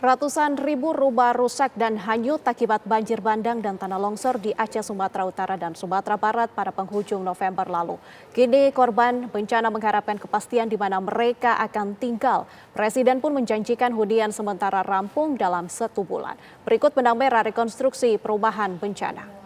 Ratusan ribu rumah rusak dan hanyut akibat banjir bandang dan tanah longsor di Aceh, Sumatera Utara dan Sumatera Barat pada penghujung November lalu. Kini korban bencana mengharapkan kepastian di mana mereka akan tinggal. Presiden pun menjanjikan hunian sementara rampung dalam 1 bulan. Berikut benang merah rekonstruksi perumahan bencana.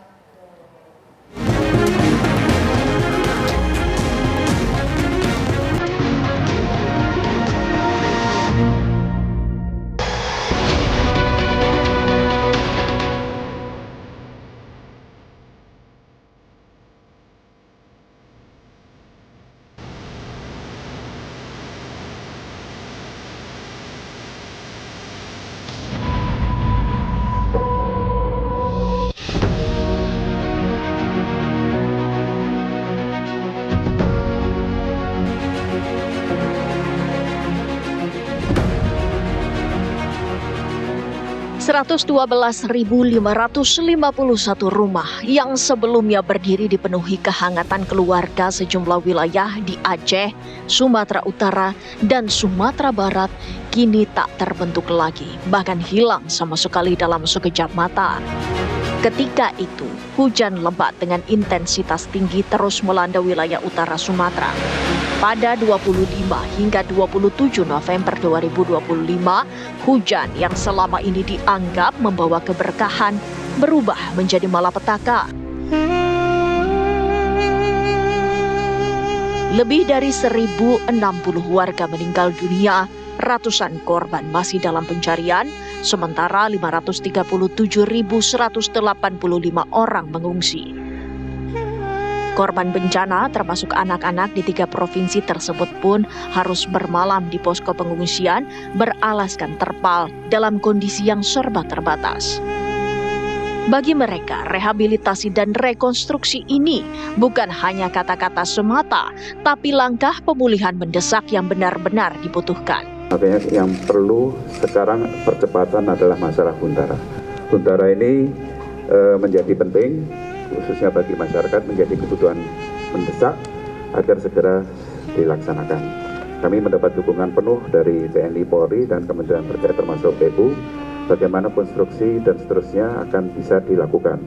112.551 rumah yang sebelumnya berdiri dipenuhi kehangatan keluarga sejumlah wilayah di Aceh, Sumatera Utara, dan Sumatera Barat kini tak terbentuk lagi, bahkan hilang sama sekali dalam sekejap mata. Ketika itu, hujan lebat dengan intensitas tinggi terus melanda wilayah utara Sumatera. Pada 25 hingga 27 November 2025, hujan yang selama ini dianggap membawa keberkahan berubah menjadi malapetaka. Lebih dari 1.060 warga meninggal dunia, ratusan korban masih dalam pencarian, sementara 537.185 orang mengungsi. Korban bencana termasuk anak-anak di 3 provinsi tersebut pun harus bermalam di posko pengungsian beralaskan terpal dalam kondisi yang serba terbatas. Bagi mereka, rehabilitasi dan rekonstruksi ini bukan hanya kata-kata semata, tapi langkah pemulihan mendesak yang benar-benar dibutuhkan. Makanya yang perlu sekarang percepatan adalah masalah Huntara. Huntara ini menjadi penting, khususnya bagi masyarakat, menjadi kebutuhan mendesak agar segera dilaksanakan. Kami mendapat dukungan penuh dari TNI, Polri, dan Kementerian terkait termasuk PU, bagaimana konstruksi dan seterusnya akan bisa dilakukan.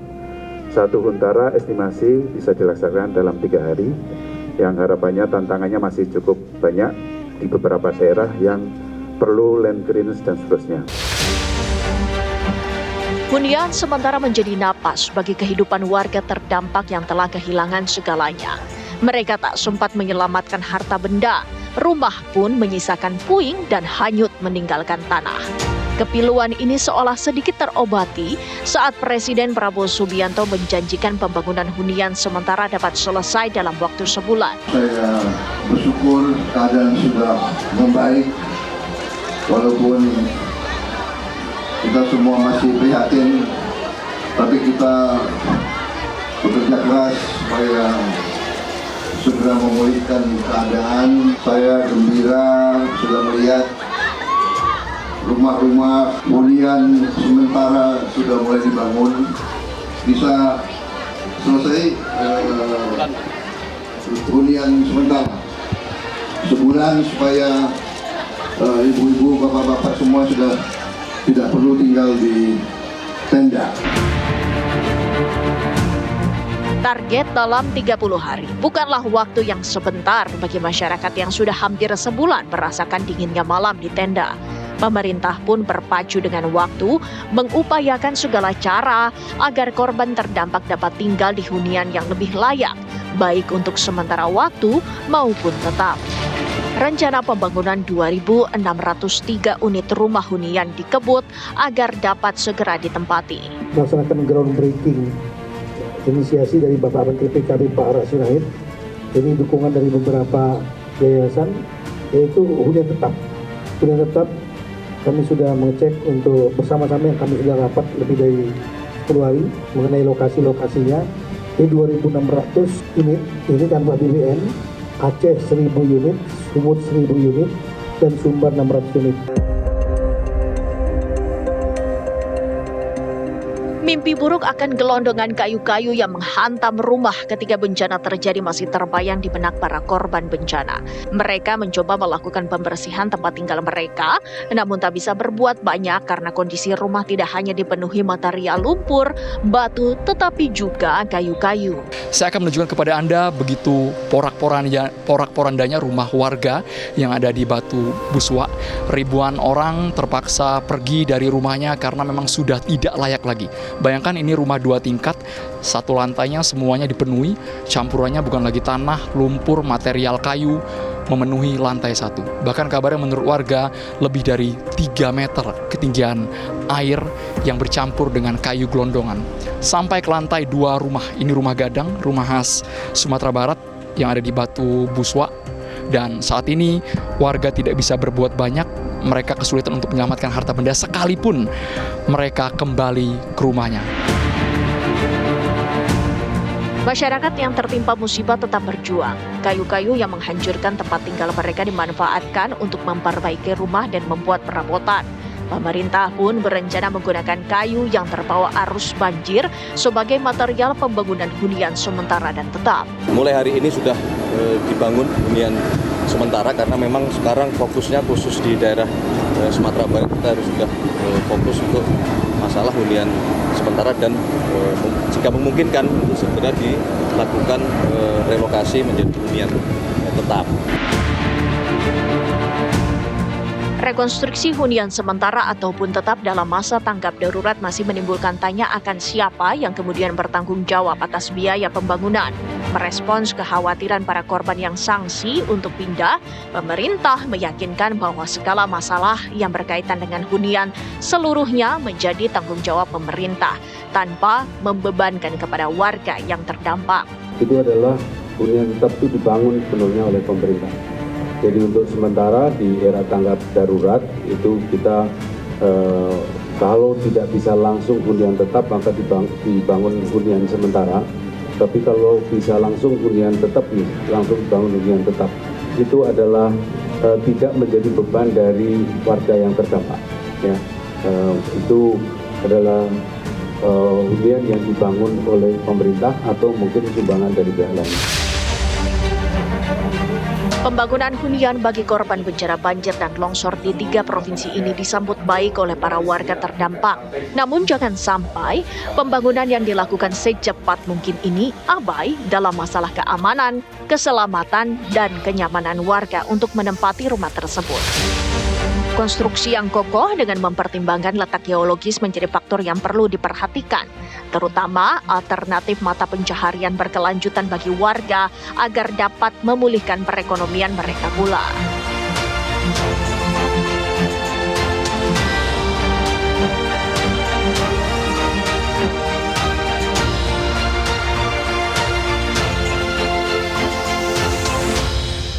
1 Huntara estimasi bisa dilaksanakan dalam 3 hari, yang harapannya tantangannya masih cukup banyak di beberapa daerah yang perlu land clearance dan seterusnya. Hunian sementara menjadi napas bagi kehidupan warga terdampak yang telah kehilangan segalanya. Mereka tak sempat menyelamatkan harta benda, rumah pun menyisakan puing dan hanyut meninggalkan tanah. Kepiluan ini seolah sedikit terobati saat Presiden Prabowo Subianto menjanjikan pembangunan hunian sementara dapat selesai dalam waktu sebulan. Saya bersyukur keadaan sudah membaik, walaupun kita semua masih prihatin, tapi kita bekerja keras supaya segera memulihkan keadaan. Saya gembira sudah melihat rumah-rumah hunian sementara sudah mulai dibangun, bisa selesai hunian sementara sebulan supaya ibu-ibu, bapak-bapak semua sudah tidak perlu tinggal di tenda. Target dalam 30 hari bukanlah waktu yang sebentar bagi masyarakat yang sudah hampir sebulan merasakan dinginnya malam di tenda. Pemerintah pun berpacu dengan waktu, mengupayakan segala cara agar korban terdampak dapat tinggal di hunian yang lebih layak, baik untuk sementara waktu maupun tetap. Rencana pembangunan 2.603 unit rumah hunian dikebut agar dapat segera ditempati. Melaksanakan groundbreaking inisiasi dari Bapak Menteri PKB Pak Rasyid Nahid, ini dukungan dari beberapa yayasan, yaitu hunian tetap. Hunian tetap kami sudah mengecek untuk bersama-sama yang kami sudah rapat lebih dari 10 hari mengenai lokasi-lokasinya. Ini 2.600 unit, ini tanpa BBN, Aceh 1.000 unit, Sumut 1.000 unit, dan Sumbar 600 unit. Mimpi buruk akan gelondongan kayu-kayu yang menghantam rumah ketika bencana terjadi masih terbayang di benak para korban bencana. Mereka mencoba melakukan pembersihan tempat tinggal mereka, namun tak bisa berbuat banyak karena kondisi rumah tidak hanya dipenuhi material lumpur, batu, tetapi juga kayu-kayu. Saya akan menunjukkan kepada Anda begitu porak-porandanya rumah warga yang ada di Batu Buswa. Ribuan orang terpaksa pergi dari rumahnya karena memang sudah tidak layak lagi. Bayangkan ini rumah 2 tingkat, 1 lantainya semuanya dipenuhi, campurannya bukan lagi tanah, lumpur, material kayu, memenuhi lantai 1. Bahkan kabarnya menurut warga lebih dari 3 meter ketinggian air yang bercampur dengan kayu gelondongan. Sampai ke lantai 2 rumah, ini rumah gadang, rumah khas Sumatera Barat yang ada di Batu Buswa. Dan saat ini warga tidak bisa berbuat banyak, mereka kesulitan untuk menyelamatkan harta benda sekalipun mereka kembali ke rumahnya. Masyarakat yang tertimpa musibah tetap berjuang. Kayu-kayu yang menghancurkan tempat tinggal mereka dimanfaatkan untuk memperbaiki rumah dan membuat perabotan. Pemerintah pun berencana menggunakan kayu yang terbawa arus banjir sebagai material pembangunan hunian sementara dan tetap. Mulai hari ini sudah dibangun hunian sementara karena memang sekarang fokusnya khusus di daerah Sumatera Barat, kita harus sudah fokus untuk masalah hunian sementara dan jika memungkinkan segera dilakukan relokasi menjadi hunian tetap. Rekonstruksi hunian sementara ataupun tetap dalam masa tanggap darurat masih menimbulkan tanya akan siapa yang kemudian bertanggung jawab atas biaya pembangunan. Merespons kekhawatiran para korban yang sangsi untuk pindah, pemerintah meyakinkan bahwa segala masalah yang berkaitan dengan hunian seluruhnya menjadi tanggung jawab pemerintah tanpa membebankan kepada warga yang terdampak. Itu adalah hunian tetap itu dibangun sepenuhnya oleh pemerintah. Jadi untuk sementara di era tanggap darurat itu kita kalau tidak bisa langsung hunian tetap maka dibangun hunian sementara. Tapi kalau bisa langsung hunian tetap langsung dibangun hunian tetap. Itu adalah tidak menjadi beban dari warga yang terdampak. Ya, itu adalah hunian yang dibangun oleh pemerintah atau mungkin sumbangan dari pihak lain. Pembangunan hunian bagi korban bencana banjir dan longsor di 3 provinsi ini disambut baik oleh para warga terdampak. Namun jangan sampai pembangunan yang dilakukan secepat mungkin ini abai dalam masalah keamanan, keselamatan, dan kenyamanan warga untuk menempati rumah tersebut. Konstruksi yang kokoh dengan mempertimbangkan letak geologis menjadi faktor yang perlu diperhatikan, terutama alternatif mata pencaharian berkelanjutan bagi warga agar dapat memulihkan perekonomian mereka pula.